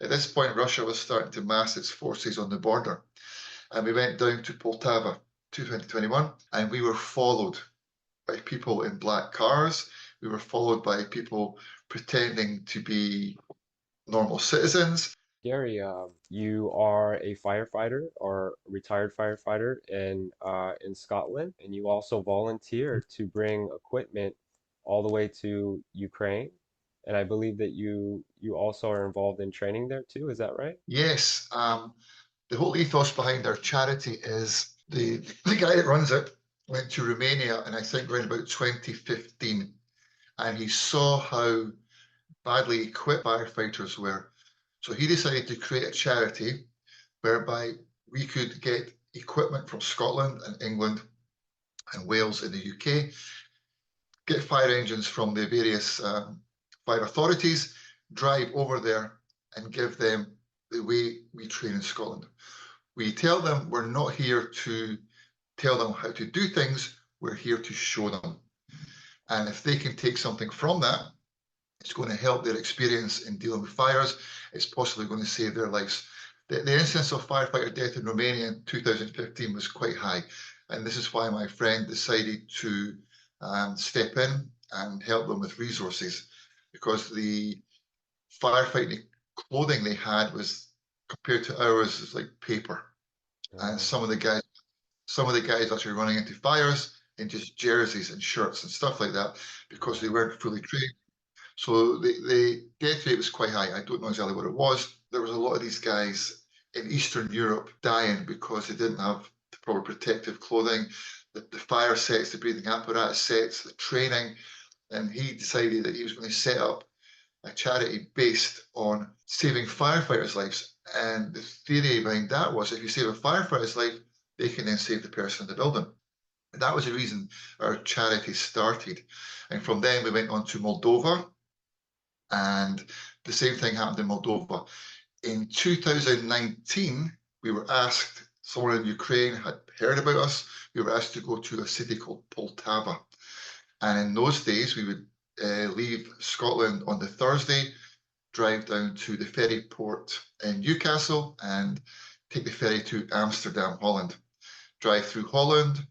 At this point, Russia was starting to mass its forces on the border. And we went down to Poltava 2021, and we were followed by people in black cars. We were followed by people pretending to be normal citizens. Gary, you are a firefighter or retired firefighter in Scotland, and you also volunteer to bring equipment all the way to Ukraine. And I believe that you also are involved in training there too. Is that right? Yes, the whole ethos behind our charity is the guy that runs it went to Romania, and I think around about 2015, and he saw how badly equipped firefighters were. So he decided to create a charity whereby we could get equipment from Scotland and England and Wales in the UK, get fire engines from the various fire authorities, drive over there and give them the way we train in Scotland. We tell them we're not here to tell them how to do things, we're here to show them. And if they can take something from that, it's going to help their experience in dealing with fires. It's possibly going to save their lives. The incidence of firefighter death in Romania in 2015 was quite high. And this is why my friend decided to step in and help them with resources, because the firefighting clothing they had was, compared to ours, is like paper. And Uh, some of the guys actually running into fires in just jerseys and shirts and stuff like that because they wow. weren't fully trained. So the death rate was quite high. I don't know exactly what it was. There was a lot of these guys in Eastern Europe dying because they didn't have the proper protective clothing, the fire sets, the breathing apparatus sets, the training. And he decided that he was going to set up a charity based on saving firefighters' lives. And the theory behind that was if you save a firefighter's life, they can then save the person in the building. And that was the reason our charity started. And from then we went on to Moldova, and the same thing happened in Moldova. In 2019, we were asked, someone in Ukraine had heard about us, we were asked to go to a city called Poltava. And in those days, we would leave Scotland on the Thursday, drive down to the ferry port in Newcastle, and take the ferry to Amsterdam, Holland. Drive through Holland,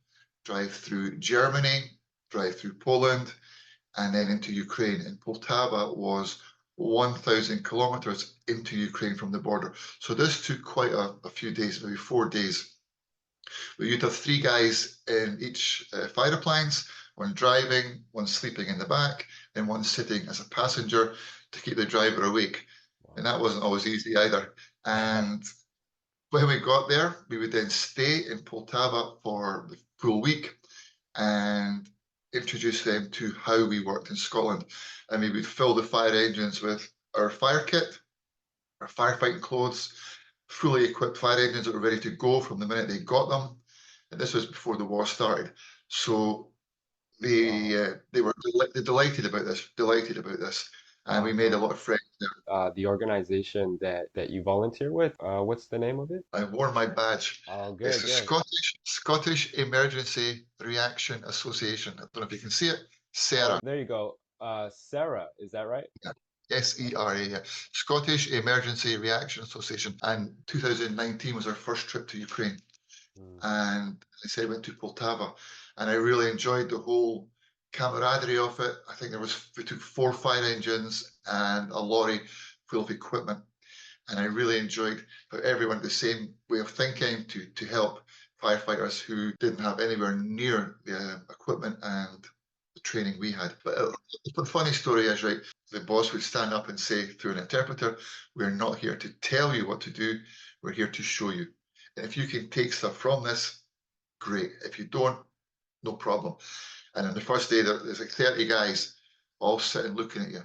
drive through Germany, drive through Poland, and then into Ukraine. And Poltava was 1,000 kilometers into Ukraine from the border. So this took quite a few days, maybe 4 days. You'd have three guys in each fire appliance, one driving, one sleeping in the back, and one sitting as a passenger to keep the driver awake. And Wow. that wasn't always easy either. And when we got there, we would then stay in Poltava for the full week and introduce them to how we worked in Scotland. And we would fill the fire engines with our fire kit, our firefighting clothes, fully equipped fire engines that were ready to go from the minute they got them. And this was before the war started. So Wow. they were delighted about this, delighted about this. And we made a So lot of friends there. the organization that you volunteer with, what's the name of it? I wore my badge. Oh, It's good, the good. Scottish Emergency Reaction Association. I don't know if you can see it. Oh, SERA. there you go. Sarah, is that right? Yeah. SERA, yeah. Scottish Emergency Reaction Association. And 2019 was our first trip to Ukraine. Mm. And I said I went to Poltava, and I really enjoyed the whole camaraderie of it. I think we took four fire engines and a lorry full of equipment, and I really enjoyed how everyone had the same way of thinking to help firefighters who didn't have anywhere near the equipment and the training we had. But the funny story is, right, the boss would stand up and say through an interpreter, "We're not here to tell you what to do, we're here to show you. And if you can take stuff from this, great. If you don't, no problem." And on the first day, there's like 30 guys all sitting looking at you,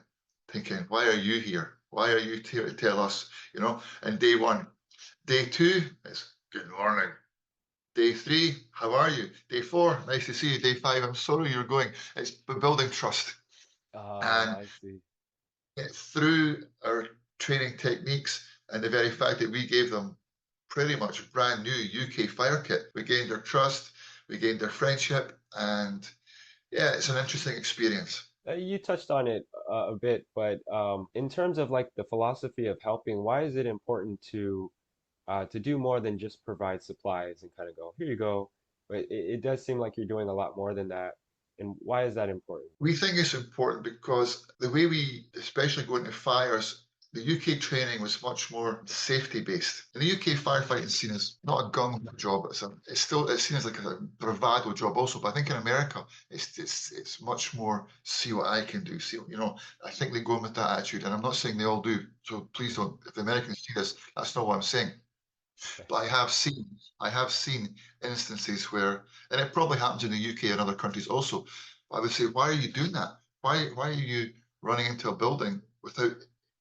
thinking, "Why are you here? Why are you here to tell us?" You know, and day one. Day two is good morning. Day three, how are you? Day four, nice to see you. Day five, I'm sorry you're going. It's building trust. And I see. through our training techniques and the very fact that we gave them pretty much brand new UK fire kit, we gained their trust, we gained their friendship, and yeah, it's an interesting experience. You touched on it a bit, but in terms of like the philosophy of helping, why is it important to do more than just provide supplies and kind of go, here you go? But it does seem like you're doing a lot more than that. And why is that important? We think it's important because the way we, especially going to fires, the UK training was much more safety based. In the UK, firefighting is seen as not a gun job. It's seen as like a bravado job also. But I think in America, it's much more see what I can do. See, I think they go in with that attitude, and I'm not saying they all do. So please don't. If the Americans see this, that's not what I'm saying. Okay. But I have seen instances where, and it probably happens in the UK and other countries also. I would say, why are you doing that? Why are you running into a building without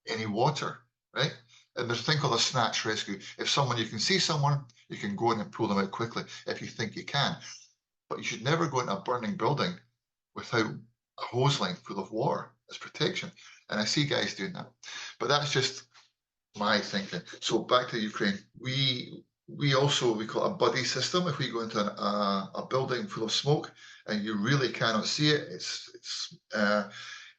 any water, right? And there's a thing called a snatch rescue. If someone you can see someone, you can go in and pull them out quickly if you think you can. But you should never go into a burning building without a hose line full of water as protection. And I see guys doing that. But that's just my thinking. So back to Ukraine, we call it a buddy system. If we go into a building full of smoke and you really cannot see it,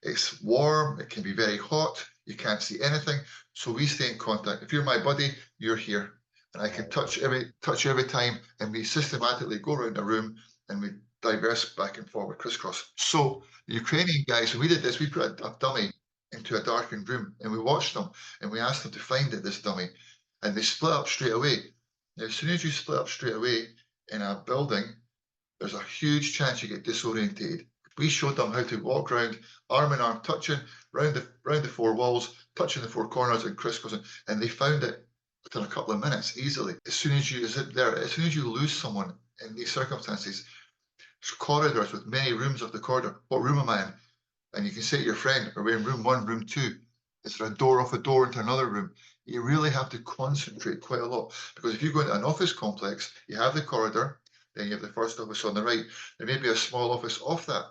it's warm. It can be very hot. You can't see anything. So we stay in contact. If you're my buddy, you're here, and I can Right, touch every time, and we systematically go around the room and we diverse back and forward, crisscross. So the Ukrainian guys, when we did this, we put a dummy into a darkened room and we watched them and we asked them to find it, this dummy, and they split up straight away. Now, as soon as you split up straight away in a building, there's a huge chance you get disorientated. We showed them how to walk around, arm in arm, touching round the four walls, touching the four corners and crisscrossing, and they found it within a couple of minutes easily. As soon as you lose someone in these circumstances, there's corridors with many rooms of the corridor. What room am I in? And you can say to your friend, are we in room one, room two? Is there a door off a door into another room? You really have to concentrate quite a lot, because if you go into an office complex, you have the corridor, then you have the first office on the right. There may be a small office off that.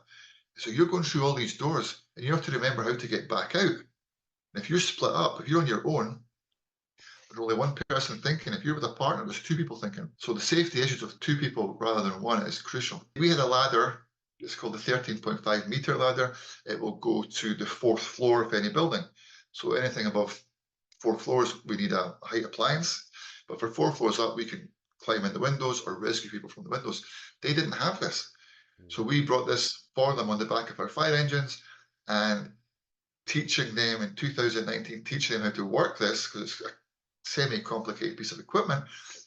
So you're going through all these doors and you have to remember how to get back out. And if you're split up, if you're on your own, there's only one person thinking. If you're with a partner, there's two people thinking. So the safety issues of two people rather than one is crucial. We had a ladder. It's called the 13.5 meter ladder. It will go to the fourth floor of any building. So anything above 4 floors, we need a height appliance. But for 4 floors up, we can climb in the windows or rescue people from the windows. They didn't have this. mm, So we brought this for them on the back of our fire engines, and teaching them in 2019, teaching them how to work this, because it's a semi-complicated piece of equipment.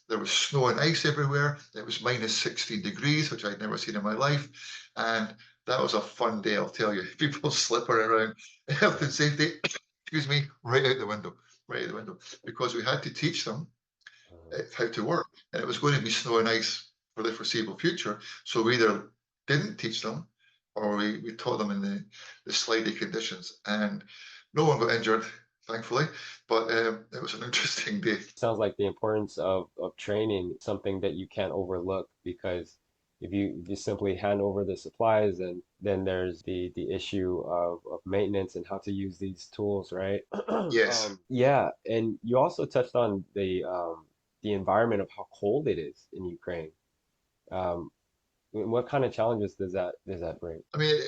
There was snow and ice everywhere. It was minus 16 degrees, which I'd never seen in my life. And that was a fun day, I'll tell you. People slipping around, health and safety, excuse me, right out the window, because we had to teach them uh, how to work. And it was going to be snow and ice for the foreseeable future. So we either didn't teach them or we taught them in the slidey conditions. And no one got injured, thankfully, but it was an interesting day. sounds like the importance of training is something that you can't overlook because if you simply hand over the supplies and then there's the issue of maintenance and how to use these tools, right? Yes. Yeah, and you also touched on the environment of how cold it is in Ukraine. Um, what kind of challenges does that bring? I mean,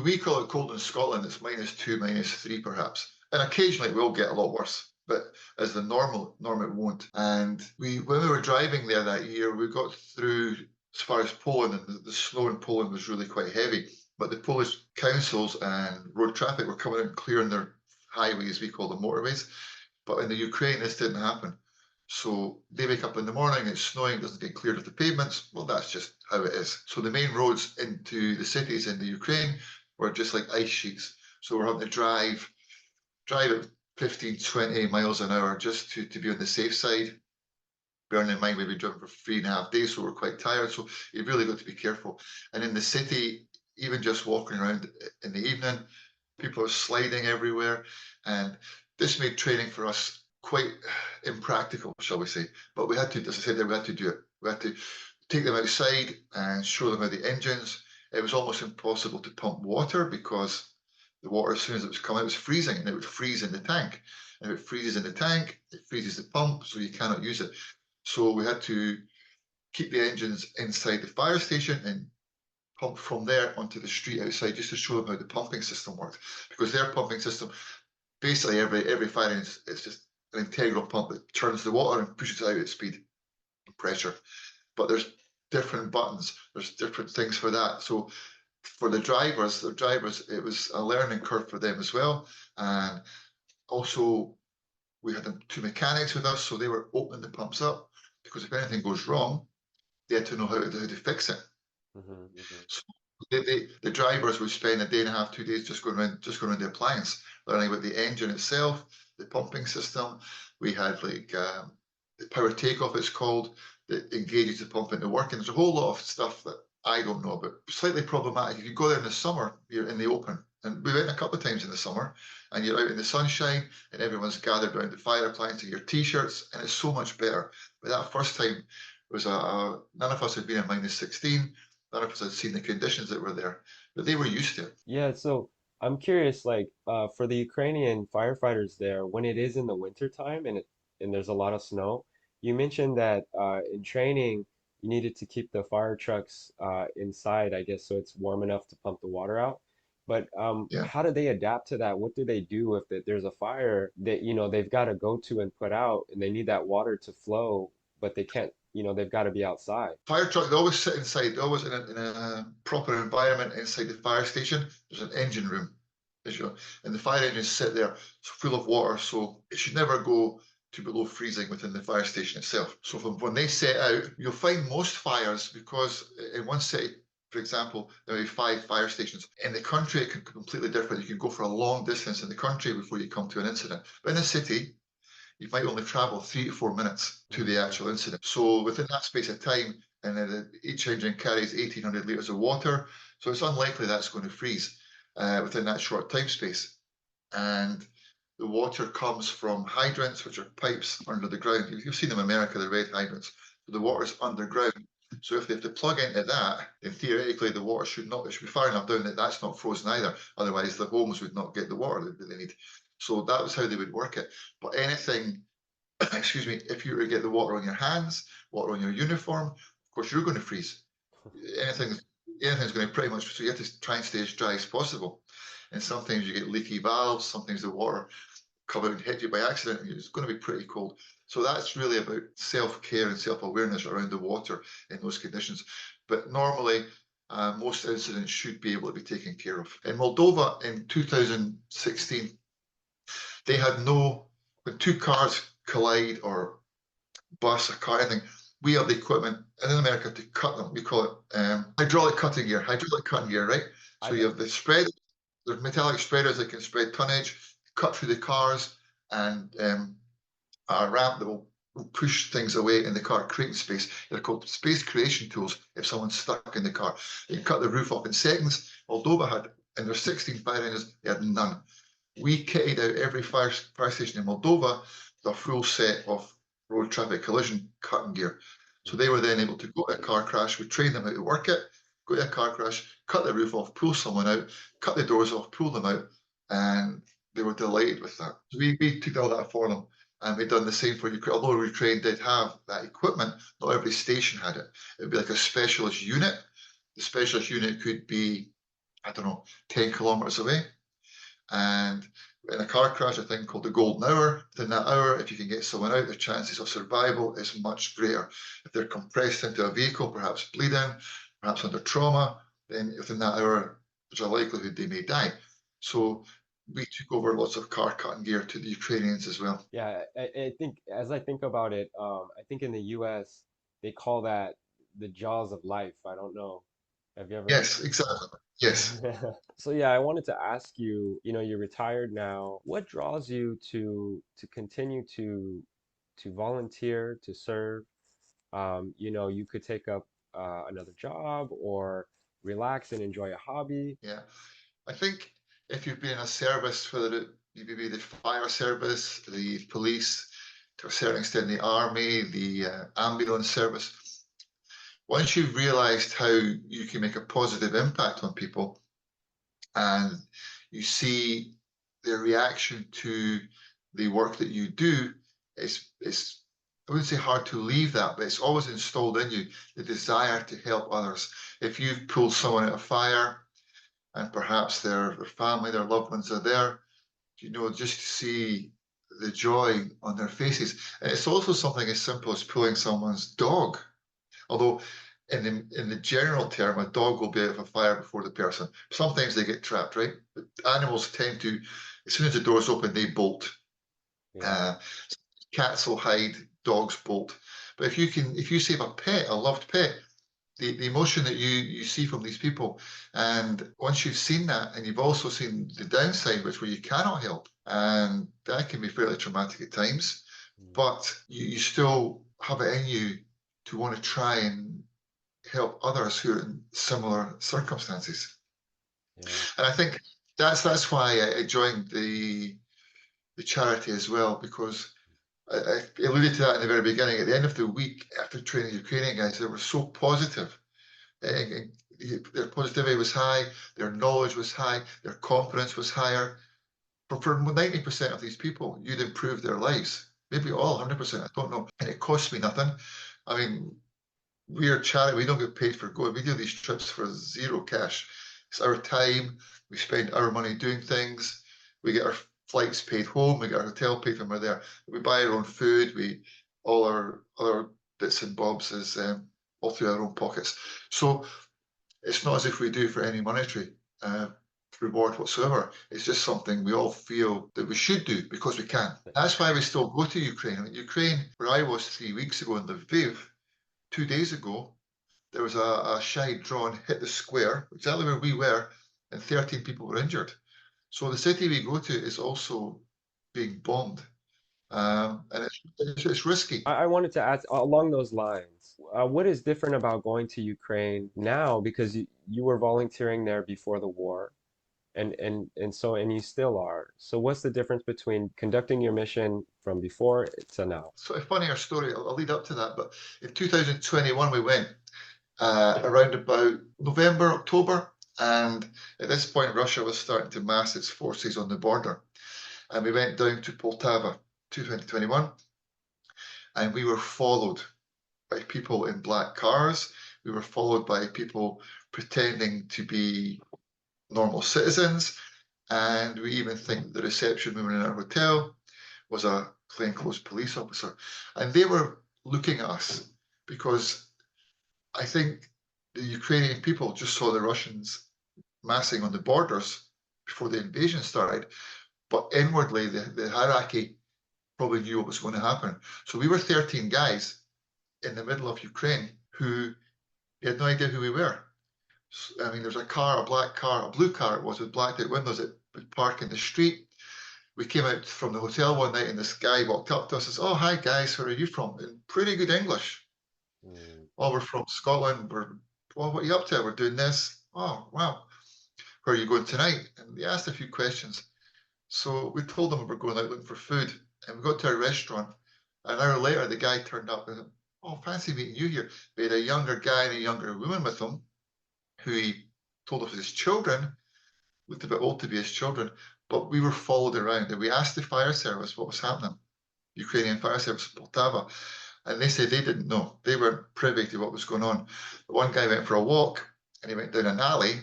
we call it cold in Scotland. It's minus two, minus three, perhaps. And occasionally it will get a lot worse, but as the norm it won't. And when we were driving there that year, we got through as far as Poland, and the snow in Poland was really quite heavy. But the Polish councils and road traffic were coming out and clearing their highways, we call them motorways. But in the Ukraine, this didn't happen. So they wake up in the morning, it's snowing, doesn't get cleared of the pavements. Well, that's just how it is. So the main roads into the cities in the Ukraine were just like ice sheets. So we're having to drive at 15, 20 miles an hour just to be on the safe side. Bearing in mind we've been driving for 3.5 days, so we're quite tired. So you've really got to be careful. And in the city, even just walking around in the evening, people are sliding everywhere. And this made training for us quite impractical, shall we say. But we had to, as I said, we had to do it. We had to take them outside and show them how the engines. It was almost impossible to pump water because the water, as soon as it was coming, it was freezing and it would freeze in the tank. And if it freezes in the tank, it freezes the pump, so you cannot use it. So we had to keep the engines inside the fire station and pump from there onto the street outside just to show them how the pumping system worked. Because their pumping system, basically every fire engine is just an integral pump that turns the water and pushes it out at speed and pressure. But there's different buttons, there's different things for that. So for the drivers, it was a learning curve for them as well. And also we had two mechanics with us, so they were opening the pumps up because if anything goes wrong, they had to know how to fix it. Hmm. So the drivers would spend a day and a half, 2 days just going around the appliance, learning about the engine itself, the pumping system. We had like the power takeoff, it's called, that engages the pump into working. There's a whole lot of stuff that I don't know about. Slightly problematic. If you go there in the summer, you're in the open. And we went a couple of times in the summer, and you're out in the sunshine, and everyone's gathered around the fire appliance in your t-shirts, and it's so much better. But that first time was none of us had been in -16. None of us had seen the conditions that were there, but they were used to it. Yeah, so I'm curious, like, for the Ukrainian firefighters there, when it is in the winter time and there's a lot of snow, you mentioned that in training you needed to keep the fire trucks inside, I guess, so it's warm enough to pump the water out. But Yeah. how do they adapt to that? What do they do if there's a fire that, they've got to go to and put out, and they need that water to flow, but they can't, they've got to be outside. Fire truck, they always sit inside, they always in a proper environment inside the fire station. There's an engine room, as you know, and the fire engines sit there full of water, so it should never go to below freezing within the fire station itself. So from when they set out, you'll find most fires, because in one city, for example, there may be 5 fire stations. In the country, it can be completely different. You can go for a long distance in the country before you come to an incident. But in a city, you might only travel 3 to 4 minutes to the Hmm. actual incident. So within that space of time, and then each engine carries 1,800 litres of water, so it's unlikely that's going to freeze within that short time space. And the water comes from hydrants, which are pipes under the ground. You've seen them in America, the red hydrants. So the water is underground. So if they have to plug into that, then theoretically the water should not, it should be far enough down that that's not frozen either. Otherwise, the homes would not get the water that they need. So that was how they would work it. But anything, excuse me, if you were to get the water on your hands, water on your uniform, of course you're going to freeze. Anything, anything's going to pretty much, so you have to try and stay as dry as possible. And sometimes you get leaky valves, sometimes the water come out and hit you by accident, and it's going to be pretty cold. So that's really about self-care and self-awareness around the water in those conditions. But normally, most incidents should be able to be taken care of. In Moldova in 2016, they had no, when two cars collide or bus, a car, anything, we have the equipment in America to cut them. We call it hydraulic cutting gear, right? I So you have the spread, there's metallic spreaders that can spread tonnage, cut through the cars, and a ramp that will push things away in the car, creating space. They're called space creation tools if someone's stuck in the car. You can cut the roof off in seconds. Moldova had, in their 16 fire engines, they had none. We kitted out every fire station in Moldova with a full set of road traffic collision cutting gear. So they were then able to go to a car crash. We trained them how to work it, go to a car crash, cut the roof off, pull someone out, cut the doors off, pull them out, and they were delighted with that. So we took all that for them, and we've done the same for Ukraine. Although Ukraine did have that equipment, not every station had it. It would be like a specialist unit. The specialist unit could be, I don't know, 10 kilometers away. And in a car crash, a thing called the golden hour. Within that hour, if you can get someone out, the chances of survival is much greater. If they're compressed into a vehicle, perhaps bleeding, perhaps under trauma, then within that hour, there's a likelihood they may die. So we took over lots of car cutting gear to the Ukrainians as well. Yeah, I think as I think about it, I think in the US they call that the jaws of life. I don't know. Have you ever? Yes, exactly. Yes. So yeah, I wanted to ask you, you're retired now. What draws you to continue to volunteer, to serve? You could take up another job or relax and enjoy a hobby. Yeah. I think if you've been in a service, whether it be the fire service, the police, to a certain extent the army, the ambulance service, once you've realized how you can make a positive impact on people and you see their reaction to the work that you do, it's I wouldn't say hard to leave that, but it's always installed in you the desire to help others. If you've pulled someone out of fire and perhaps their family, their loved ones are there, just to see the joy on their faces. And it's also something as simple as pulling someone's dog. Although in the general term, a dog will be out of a fire before the person. Sometimes they get trapped, right? But animals tend to, as soon as the door's open, they bolt. Yeah. Uh, Cats will hide, dogs bolt. But if you save a pet, a loved pet, the emotion that you see from these people, and once you've seen that, and you've also seen the downside, which where you cannot help, and that can be fairly traumatic at times, Mm. but you still have it in you to want to try and help others who are in similar circumstances. Yeah. And I think that's why I joined the charity as well, because I alluded to that in the very beginning. At the end of the week, after training Ukrainian guys, they were so positive. And their positivity was high, their knowledge was high, their confidence was higher. For 90% of these people, you'd improve their lives. Maybe all 100%, I don't know. And it costs me nothing. I mean, we are charity, we don't get paid for going. We do these trips for zero cash. It's our time. We spend our money doing things. We get our flights paid home. We get our hotel paid when we're there. We buy our own food. We all our other bits and bobs is all through our own pockets. So it's not as if we do for any monetary uh, reward whatsoever. It's just something we all feel that we should do because we can. That's why we still go to Ukraine. I mean, Ukraine, where I was 3 weeks ago in Lviv, 2 days ago, there was a shy drone hit the square, exactly where we were, and 13 people were injured. So the city we go to is also being bombed, Mm. and it's risky. I wanted to ask along those lines, what is different about going to Ukraine now? Because you were volunteering there before the war, and you still are. So what's the difference between conducting your mission from before to now? So a funnier story. I'll lead up to that. But in 2021, we went around about November, October, and at this point, Russia was starting to mass its forces on the border, and we went down to Poltava, 2021, and we were followed by people in black cars. We were followed by people pretending to be normal citizens. And we even think the reception woman in our hotel was a plainclothes police officer. And they were looking at us because I think the Ukrainian people just saw the Russians massing on the borders before the invasion started. But inwardly, the hierarchy probably knew what was going to happen. So we were 13 guys in the middle of Ukraine who had no idea who we were. I mean, there's a car, a black car, a blue car it was with blacked out windows that would park in the street. We came out from the hotel one night and this guy walked up to us and says, "Oh, hi guys, where are you from?" In pretty good English. Mm. "Oh, we're from Scotland. Well, what are you up to?" "We're doing this." "Oh, wow. Where are you going tonight?" And they asked a few questions. So we told them we were going out looking for food. And we got to a restaurant. An hour later, the guy turned up and said, "Oh, fancy meeting you here." We had a younger guy and a younger woman with him who he told us his children, looked a bit old to be his children, but we were followed around and we asked the fire service what was happening, Ukrainian fire service in Poltava, and they said they didn't know. They weren't privy to what was going on. The one guy went for a walk and he went down an alley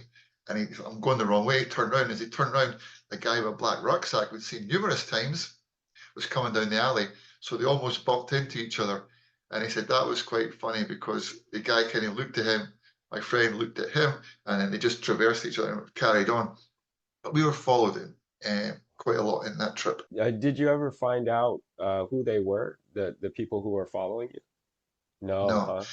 and he said, "I'm going the wrong way," turned around. As he turned around, the guy with a black rucksack we'd seen numerous times was coming down the alley. So they almost bumped into each other. And he said that was quite funny because the guy kind of looked at him, my friend looked at him, and then they just traversed each other and carried on. But we were followed in quite a lot in that trip. Did you ever find out who they were, the people who were following you? No, No, huh? Wow.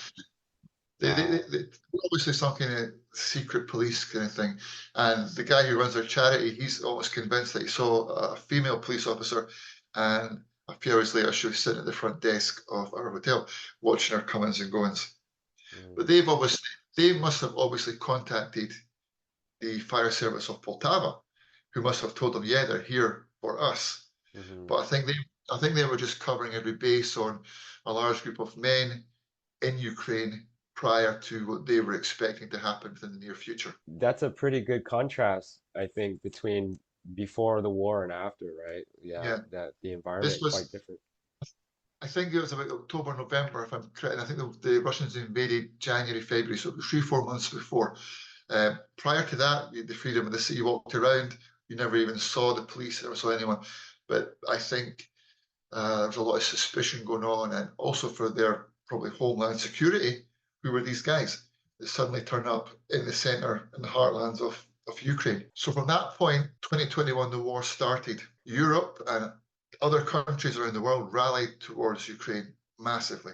they obviously some kind of secret police kind of thing. And the guy who runs their charity, he's almost convinced that he saw a female police officer, and a few hours later, she was sitting at the front desk of our hotel watching her comings and goings. But Mm. they must have obviously contacted the fire service of Poltava, who must have told them, yeah, they're here for us. Hmm. But I think they were just covering every base on a large group of men in Ukraine prior to what they were expecting to happen in the near future. That's a pretty good contrast, I think, between before the war and after, right? Yeah, Yeah, that the this environment quite was different. I think it was about October, November, if I'm correct. And I think the Russians invaded January, February, so it was 3, 4 months before. Prior to that, you had the freedom of the city. You walked around, you never even saw the police, never saw anyone. But I think there was a lot of suspicion going on, and also for their probably homeland security, who were these guys that suddenly turn up in the center, in the heartlands of Ukraine. So from that point, 2021, the war started. Europe and other countries around the world rallied towards Ukraine massively,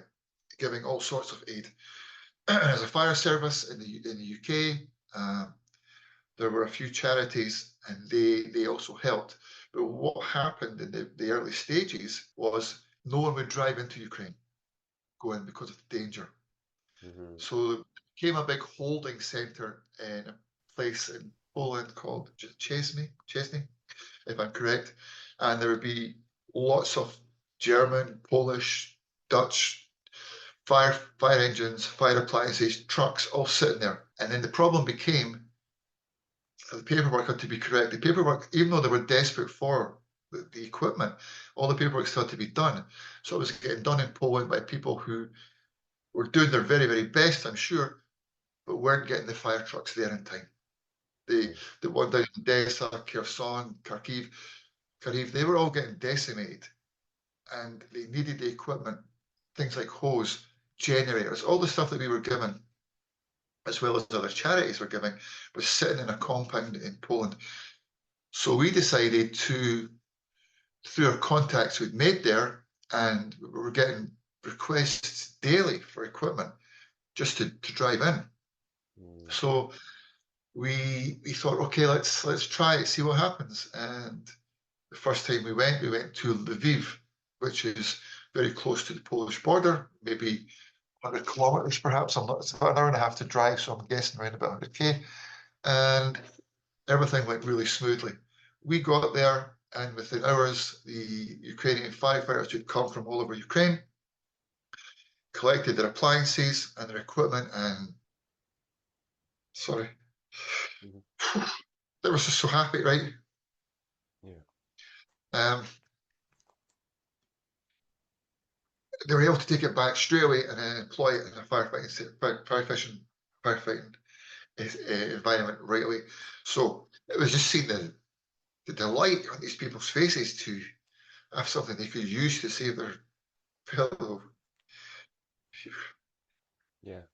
giving all sorts of aid. As a fire service in the UK, there were a few charities, and they also helped. But what happened in the early stages was no one would drive into Ukraine, go in because of the danger. Hmm. So it became a big holding center in a place in Poland called Chesney, if I'm correct. And there would be lots of German, Polish, Dutch fire engines, fire appliances, trucks all sitting there. And then the problem became the paperwork had to be correct. The paperwork, even though they were desperate for the equipment, all the paperwork still had to be done. So it was getting done in Poland by people who were doing their very, very best, I'm sure, but weren't getting the fire trucks there in time. The one down in Odessa, Kherson, Kharkiv, they were all getting decimated, and they needed the equipment, things like hose, generators, all the stuff that we were given, as well as other charities were giving, was sitting in a compound in Poland. So we decided to, through our contacts we'd made there, and we were getting requests daily for equipment just to drive in. Mm. So we thought, okay, let's try it, see what happens. And the first time we went to Lviv, which is very close to the Polish border, maybe 100 kilometers perhaps. I'm not, it's about an hour and a half to drive, so I'm guessing around about 100k. And everything went really smoothly. We got there, and within hours, the Ukrainian firefighters who'd come from all over Ukraine collected their appliances and their equipment, and sorry, Mhm. they were just so happy, right? Yeah. Um, they were able to take it back straight away and then employ it in a firefighting environment right away. So it was just seeing the delight on these people's faces to have something they could use to save their fellow. Yeah.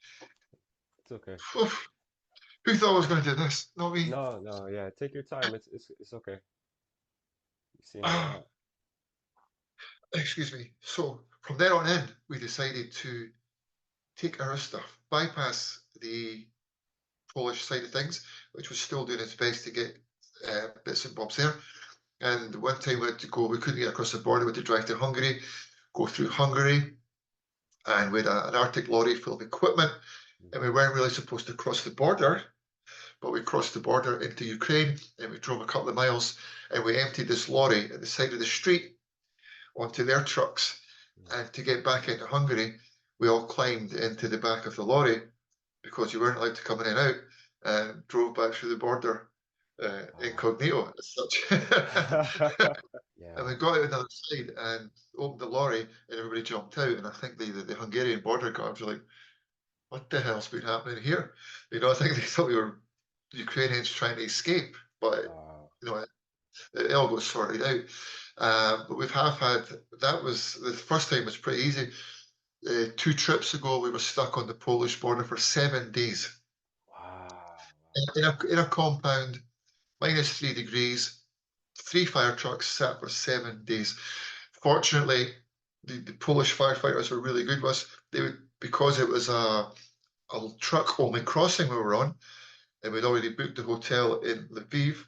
It's okay. Who thought I was going to do this? Not me. No, no, yeah. Take your time. It's okay. You've seen a Ah, lot. excuse me. So from there on in, we decided to take our stuff, bypass the Polish side of things, which was still doing its best to get bits and bobs there. And one time we had to go, we couldn't get across the border, we had to drive to Hungary, go through Hungary, and we had an Arctic lorry full of equipment, and we Hmm. weren't really supposed to cross the border, but we crossed the border into Ukraine, and we drove a couple of miles, and we emptied this lorry at the side of the street onto their trucks. And to get back into Hungary, we all climbed into the back of the lorry because you weren't allowed to come in and out, and drove back through the border Wow. incognito as such. And Yeah. we got out on the other side and opened the lorry, and everybody jumped out. And I think the Hungarian border guards were like, "What the hell's been happening here?" I think they thought we were Ukrainians trying to escape, but Wow. it all got sorted out. But we've have had that was the first time was pretty easy. 2 trips ago, we were stuck on the Polish border for 7 days Wow. in a compound, -3 degrees. 3 fire trucks sat for 7 days. Fortunately, the Polish firefighters were really good with us. They would, because it was a truck only crossing we were on, and we'd already booked the hotel in Lviv.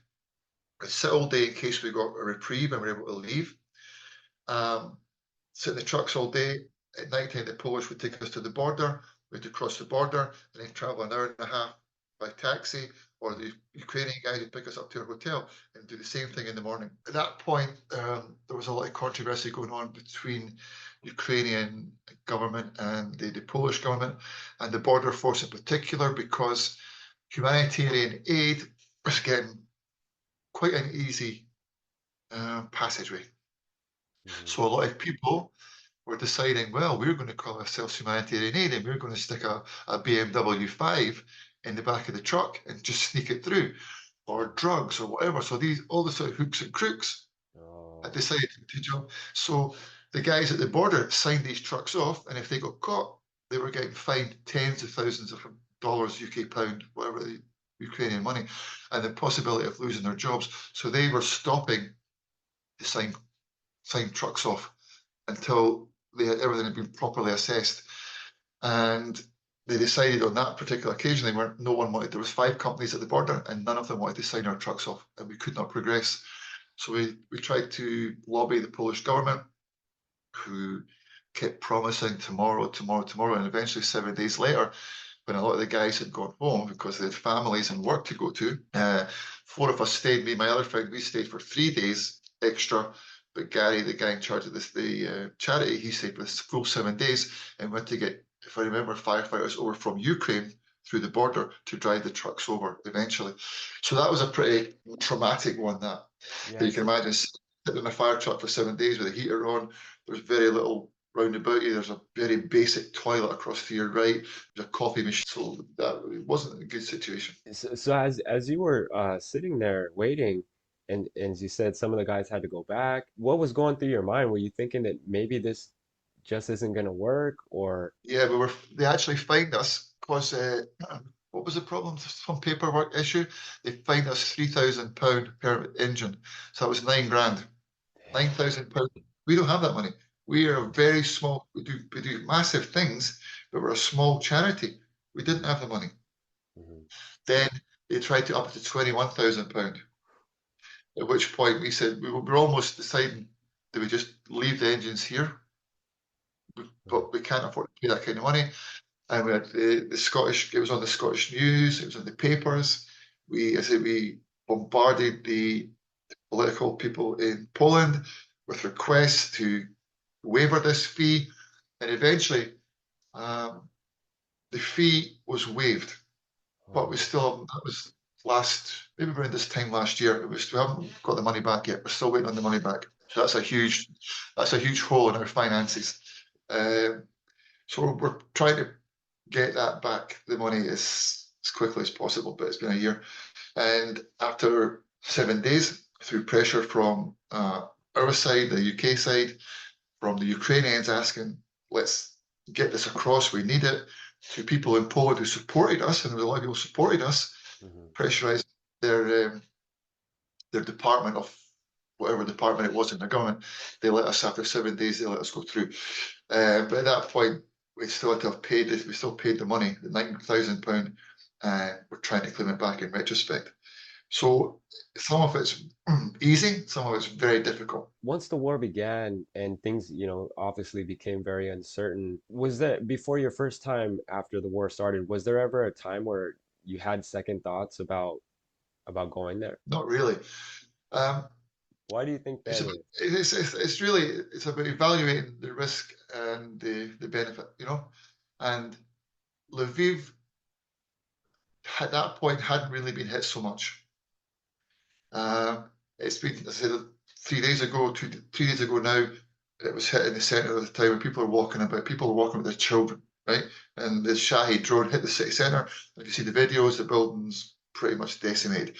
We'd sit all day in case we got a reprieve and we were able to leave. Um, Sit in the trucks all day. At night time, the Polish would take us to the border. We had to cross the border and then travel an hour and a half by taxi, or the Ukrainian guys would pick us up to our hotel and do the same thing in the morning. At that point, there was a lot of controversy going on between Ukrainian government and the Polish government and the border force in particular, because humanitarian aid was getting quite an easy passageway. Hmm. So a lot of people were deciding, well, we're going to call ourselves humanitarian aid and we're going to stick a BMW 5 in the back of the truck and just sneak it through, or drugs or whatever. So these all the sort of hooks and crooks had Oh, decided to jump. So the guys at the border signed these trucks off, and if they got caught, they were getting fined tens of thousands of dollars, UK pound, whatever the Ukrainian money, and the possibility of losing their jobs. So they were stopping to sign trucks off until everything had been properly assessed. And they decided on that particular occasion no one wanted. There was 5 companies at the border, and none of them wanted to sign our trucks off, and we could not progress. So we tried to lobby the Polish government, who kept promising tomorrow, tomorrow, tomorrow, and eventually 7 days later, when a lot of the guys had gone home because they had families and work to go to, 4 of us stayed. Me and my other friend, we stayed for 3 days extra. But Gary, the guy in charge of the charity, he stayed for the full 7 days and went to get, if I remember, firefighters over from Ukraine through the border to drive the trucks over eventually. So that was a pretty traumatic one. That you yes. can imagine sitting in a fire truck for 7 days with a heater on. There's very little round about you. There's a very basic toilet across to your right. There's a coffee machine. So that it wasn't a good situation. So as you were sitting there waiting, and as you said, some of the guys had to go back. What was going through your mind? Were you thinking that maybe this just isn't gonna work, or Yeah, they actually fined us because what was the problem? Some paperwork issue. They fined us £3,000 per engine. So that was 9 grand. £9,000. We don't have that money. We are a very small, we do massive things, but we're a small charity. We didn't have the money. Mhm. Then they tried to up it to £21,000. At which point we said we were almost deciding, do we just leave the engines here? Mhm. But we can't afford to pay that kind of money. And we had the Scottish, it was on the Scottish news, it was in the papers. We bombarded the political people in Poland with requests to waiver this fee. And eventually, um, the fee was waived, but we Oh, still, that was maybe around this time last year, we haven't got the money back yet. We're still waiting on the money back. So that's a huge hole in our finances. Um, so we're trying to get that back, the money, as quickly as possible, but it's been a year. And after 7 days, through pressure from our side, the UK side, from the Ukrainians asking, let's get this across, we need it, to people in Poland who supported us, and there was a lot of people who supported us, mhm. pressurized their department of whatever department it was in the government. They let us, after 7 days, they let us go through. But at that point, we still had to have paid it. We still paid the money, the £9,000. We're trying to claim it back in retrospect. So some of it's easy, some of it's very difficult. Once the war began and things, obviously became very uncertain, was that before your first time after the war started, was there ever a time where you had second thoughts about going there? Not really. Um, Why do you think it's that about, is? it's really it's about evaluating the risk and the benefit, And Lviv at that point hadn't really been hit so much. It's been, as I said, 3 days ago, 2 days ago now, it was hit in the centre of the town where people are walking about. People are walking with their children, right? And the Shahi drone hit the city centre. If you see the videos, the building's pretty much decimated.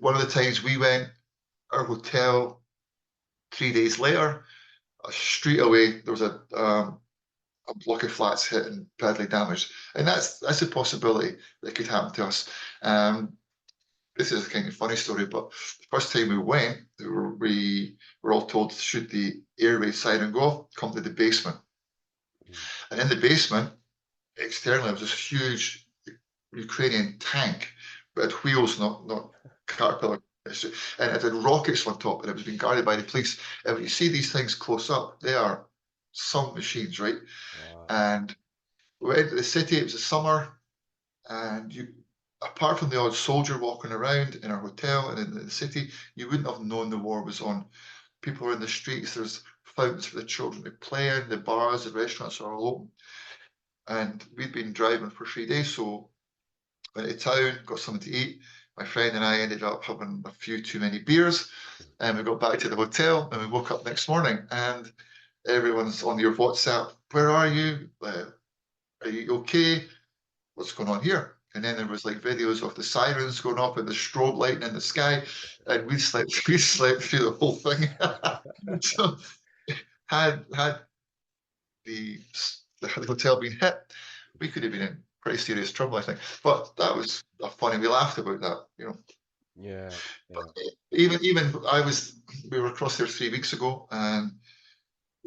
One of the times we went, our hotel, 3 days later, a street away, there was a block of flats hit and badly damaged, and that's a possibility that could happen to us. This is a kind of funny story, but the first time we went, we were all told, should the airway siren go off, come to the basement. Mm. And in the basement, externally, was this huge Ukrainian tank, but it had wheels, not caterpillar. And it had rockets on top, and it was being guarded by the police. And when you see these things close up, they are some machines, right? Wow. And we went into the city. It was the summer, and apart from the odd soldier walking around in our hotel and in the city, you wouldn't have known the war was on. People are in the streets. There's fountains for the children to play in. The bars, the restaurants are all open. And we'd been driving for 3 days, so went to town, got something to eat. My friend and I ended up having a few too many beers, and we got back to the hotel, and we woke up next morning, and everyone's on your WhatsApp. Where are you? Are you okay? What's going on here? And then there was like videos of the sirens going off and the strobe lighting in the sky, and we slept we slept through the whole thing. So had the the hotel been hit, we could have been in pretty serious trouble, I think. But that was funny. We laughed about that, you know. Yeah, But yeah. even we were across there 3 weeks ago, and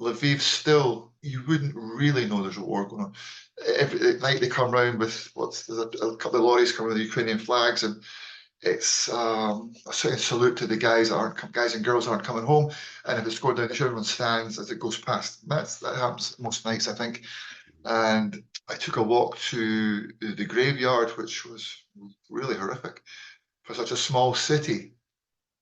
Lviv still, you wouldn't really know there's a war going on. Every at night they come round with there's a couple of lorries coming with Ukrainian flags, and it's a sort of salute to the guys that aren't guys and girls aren't coming home. And if it's going down, everyone stands as it goes past. That happens most nights, I think. And I took a walk to the graveyard, which was really horrific for such a small city.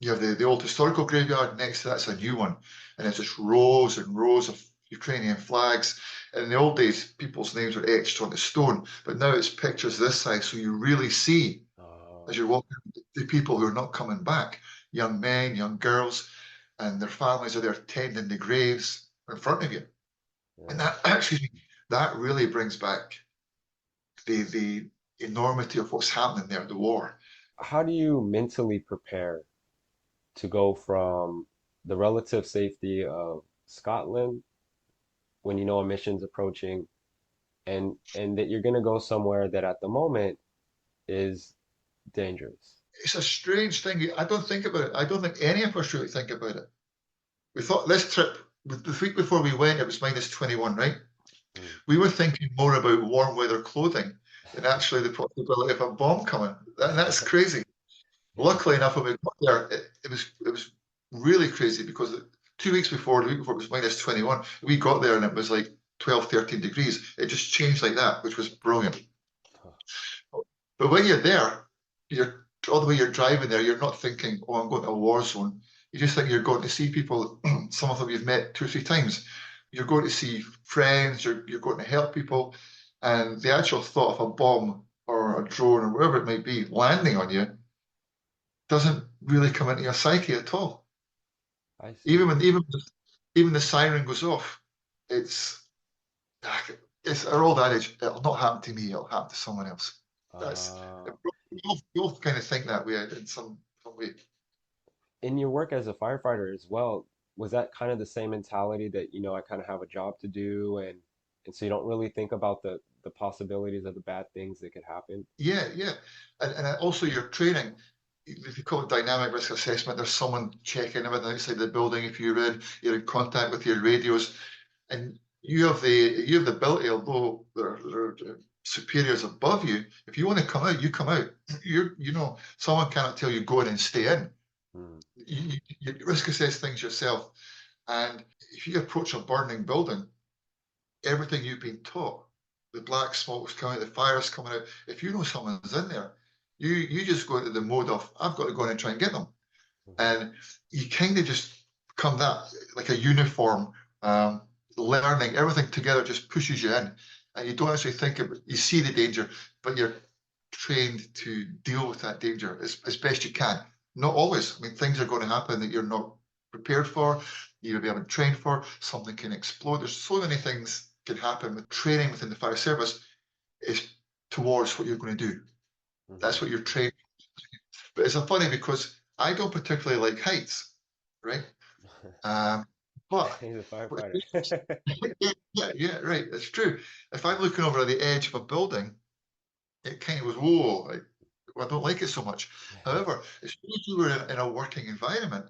You have the old historical graveyard next to that's a new one, and it's just rows and rows of Ukrainian flags. And in the old days, people's names were etched onto stone, but now it's pictures this size, so you really see as Oh, you're walking the people who are not coming back, young men, young girls, and their families are there tending the graves in front of you. And yeah. that actually that really brings back the enormity of what's happening there, the war. How do you mentally prepare to go from the relative safety of Scotland when you know a mission's approaching and that you're gonna go somewhere that at the moment is dangerous? It's a strange thing. I don't think about it. I don't think any of us really think about it. We thought this trip, the week before we went, it was -21, right? Mm. We were thinking more about warm weather clothing than actually the possibility of a bomb coming. And that's crazy. Luckily enough, when we got there, it was really crazy because 2 weeks before, the week before it was -21. We got there and it was like 12, 13 degrees. It just changed like that, which was brilliant. But when you're there, you're all the way you're driving there, you're not thinking, oh, I'm going to a war zone. You just think you're going to see people, some of them you've met 2 or 3 times. You're going to see friends, you're going to help people. And the actual thought of a bomb or a drone or whatever it may be landing on you doesn't really come into your psyche at all. I Even see. when even the siren goes off, it's it's our old adage, it'll not happen to me, it'll happen to someone else. That's Uh, we all kind of think that way in some way. in your work as a firefighter as well, was that kind of the same mentality that, I kind of have a job to do and so you don't really think about the possibilities of the bad things that could happen? Yeah, yeah. And also your training, if you call it dynamic risk assessment, there's someone checking everything outside the building. If you're in contact with your radios, and you have the ability, although there are superiors above you, if you want to come out, you come out. Someone cannot tell you go in and stay in. Hmm. You risk assess things yourself. And if you approach a burning building, everything you've been taught, the black smoke's coming, the fire's coming out. If you know someone's in there, you just go into the mode of I've got to go in and try and get them, Hmm. and you kind of just come that like a uniform learning. Everything together just pushes you in, and you don't actually think about. You see the danger, but you're trained to deal with that danger as best you can. Not always. I mean, things are going to happen that you're not prepared for, you haven't trained for. Something can explode. There's so many things can happen with training within the fire service is towards what you're going to do. That's Hmm. what you're trained. But it's funny because I don't particularly like heights, right? Um, but He's a firefighter. yeah, yeah, right. That's true. If I'm looking over at the edge of a building, it kind of goes, whoa, I don't like it so much. However, as soon as you were in a working environment,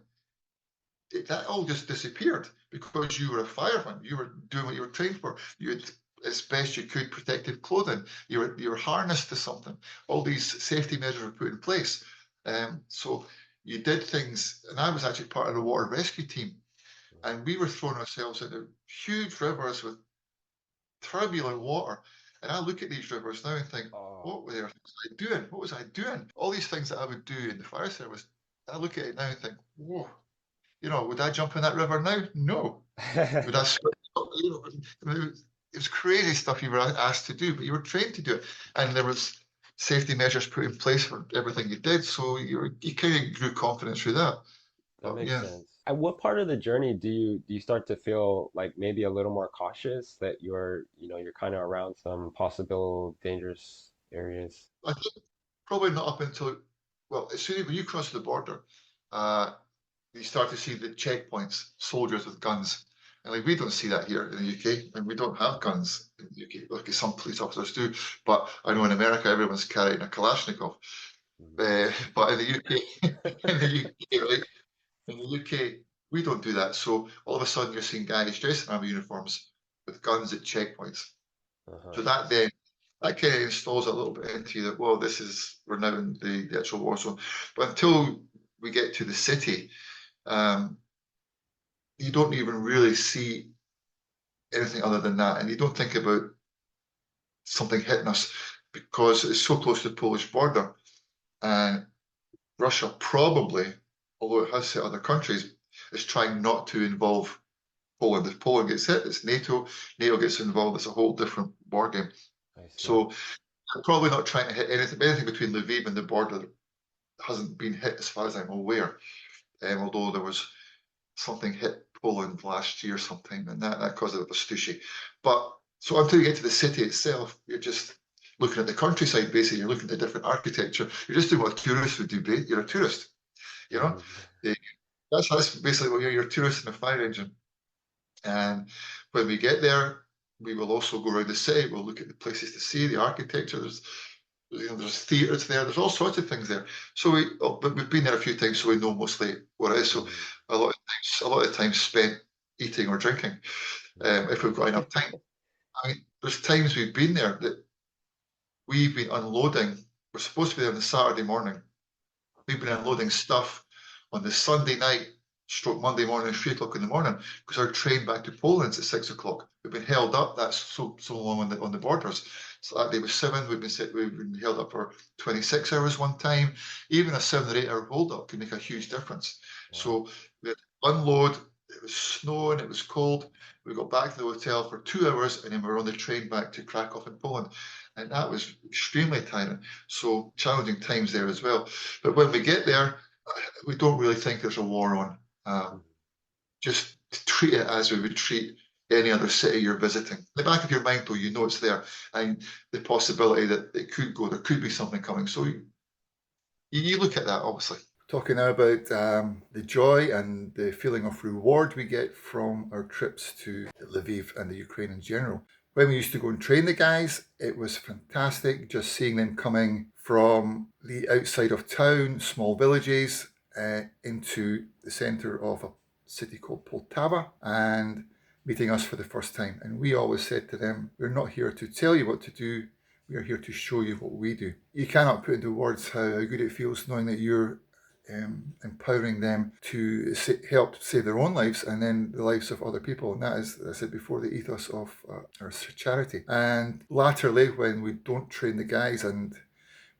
that all just disappeared because you were a fireman. You were doing what you were trained for. You had, as best you could, protective clothing. You were harnessed to something. All these safety measures were put in place. So you did things, and I was actually part of the water rescue team, and we were throwing ourselves into huge rivers with turbulent water. And I look at these rivers now and think, Oh. what was I doing? What was I doing? All these things that I would do in the fire service. I look at it now and think, whoa, would I jump in that river now? No. Would I swim? It was crazy stuff you were asked to do, but you were trained to do it. And there was safety measures put in place for everything you did. So you kind of grew confidence through that. That But makes yeah, sense. At what part of the journey do you start to feel like maybe a little more cautious that you're kind of around some possible dangerous areas? I think probably not up until, well, as soon as when you cross the border, uh, you start to see the checkpoints, soldiers with guns. And like we don't see that here in the UK, and we don't have guns in the UK. Like some police officers do, but I know in America everyone's carrying a Kalashnikov. But in the UK, in the UK, right? In the UK, we don't do that. So all of a sudden, you're seeing guys dressed in army uniforms with guns at checkpoints. So Uh-huh. that kind of installs a little bit into you that, well, we're now in the actual war zone. But until we get to the city, um, you don't even really see anything other than that, and you don't think about something hitting us because it's so close to the Polish border, and Russia probably, although it has hit other countries, is trying not to involve Poland. If Poland gets hit, it's NATO. NATO gets involved. It's a whole different ballgame. I see. So they're probably not trying to hit anything between Lviv and the border hasn't been hit as far as I'm aware. Although there was something hit Poland last year sometime, and that caused a bit of a stushy. But so until you get to the city itself, you're just looking at the countryside. Basically, you're looking at different architecture. You're just doing what tourists would do. You're a tourist, you know. Mhm. Eh, that's basically what you're a tourist in a fire engine. And when we get there, we will also go around the city. We'll look at the places to see, the architecture. There's theatres there. There's all sorts of things there. But we've been there a few times, so we know mostly what it is. So Mhm. a lot of time spent eating or drinking, if we've got enough Mhm. time. I mean, there's times we've been there that we've been unloading. We're supposed to be there on the Saturday morning. We've been unloading stuff on the Sunday night, stroke Monday morning, 3 o'clock in the morning, because our train back to Poland's at 6 o'clock. We've been held up. That's so long on the borders. So that day was 7. We've been held up for 26 hours one time. Even a 7 or 8 hour hold up can make a huge difference. Wow. So we had to unload. It was snowing. It was cold. We got back to the hotel for 2 hours, and then we were on the train back to Krakow in Poland, and that was extremely tiring. So challenging times there as well. But when we get there, we don't really think there's a war on. Mhm. Just treat it as we would treat any other city you're visiting. In the back of your mind, though, you know it's there, and the possibility that it could go, there could be something coming. So you look at that, obviously. Talking now about the joy and the feeling of reward we get from our trips to Lviv and the Ukraine in general. When we used to go and train the guys, it was fantastic just seeing them coming from the outside of town, small villages, into the centre of a city called Poltava and meeting us for the first time. And we always said to them, we're not here to tell you what to do, we are here to show you what we do. You cannot put into words how good it feels knowing that you're empowering them to help save their own lives and then the lives of other people. And that is, as I said before, the ethos of our charity. And latterly, when we don't train the guys and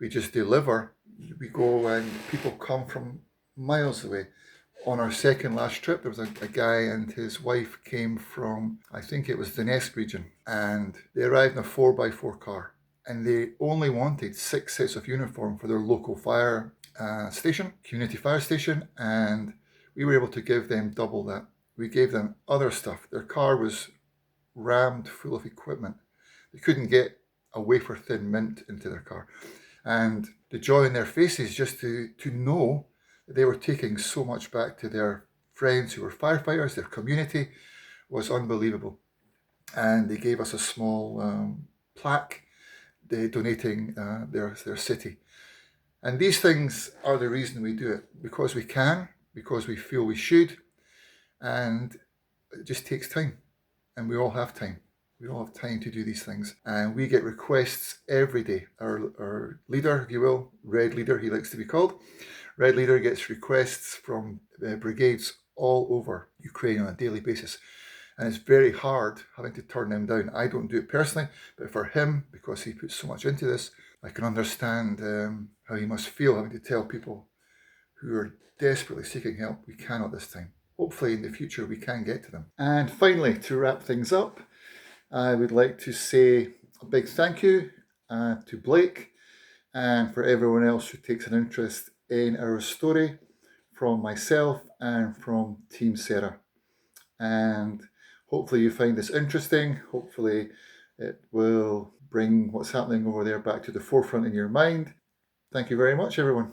we just deliver, we go and people come from miles away. On our second last trip, there was a guy and his wife came from, I think it was the Donetsk region, and they arrived in a 4x4 car. And they only wanted 6 sets of uniform for their local fire station, community fire station, and we were able to give them double that. We gave them other stuff. Their car was rammed full of equipment. They couldn't get a wafer thin mint into their car. And the joy in their faces just to know that they were taking so much back to their friends who were firefighters, their community, was unbelievable. And they gave us a small plaque donating their city. And these things are the reason we do it, because we can, because we feel we should, and it just takes time. And we all have time. We all have time to do these things. And we get requests every day. Our leader, if you will, Red Leader, he likes to be called, Red Leader gets requests from brigades all over Ukraine on a daily basis. And it's very hard having to turn them down. I don't do it personally, but for him, because he puts so much into this, I can understand how he must feel having to tell people who are desperately seeking help, we cannot this time. Hopefully in the future we can get to them. And finally, to wrap things up, I would like to say a big thank you to Blake and for everyone else who takes an interest in our story, from myself and from Team SERA. And hopefully you find this interesting. Hopefully it will bring what's happening over there back to the forefront in your mind. Thank you very much, everyone.